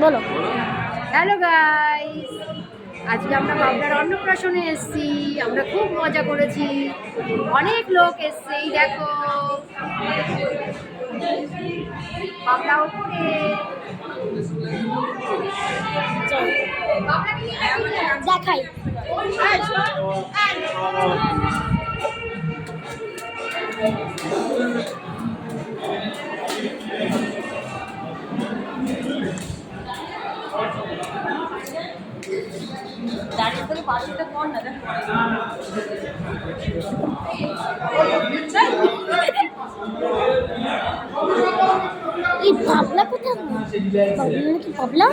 বলো। Hello guys, আজকে আমরা বাবলার অন্নপ্রাশনে এসেছি। আমরা খুব মজা করেছি, অনেক লোক এসছে। এই দেখো বাবলা ওপরে। দেখাই দাঁড়িয়ে করে পাশে কর না। এই পাবলা কোথায়? পাবলা নাকি পাবলা?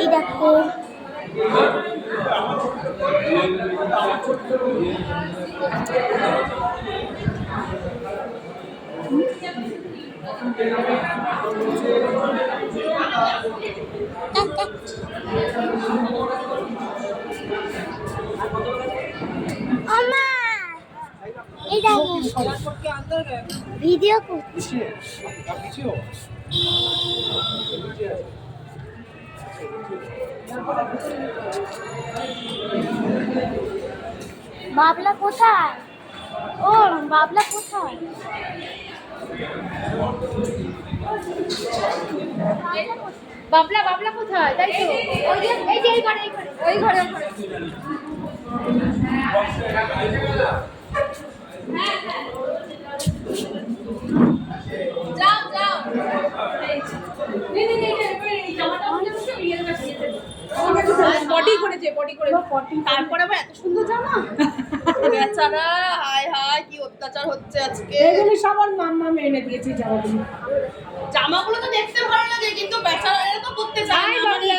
এই দেখো এই দেখো ভিডিও করছি। বাবলা কোথায়? ও বাবলা কোথায়? বাবলা বাবলা কোথায়? তাই তো ওই যে এই ঘরে ওই ঘরে যাও যাও। পটি করেছে তারপরে আবার এত সুন্দর জামা। বেচারা হায় হায় কি অত্যাচার হচ্ছে আজকে। এগুলো সবার মাম্মা এনে দিয়েছি জামাগুলো। জামাগুলো তো দেখতে ভালো লাগে কিন্তু বেচারা এরা তো করতে চায় না। মানে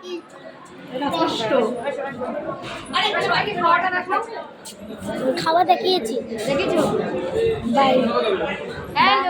কি কষ্ট। আরে সবাইকে খাওয়াটা রাখলাম। খাওয়া দেখিয়েছি, দেখেছো? বাই। হ্যালো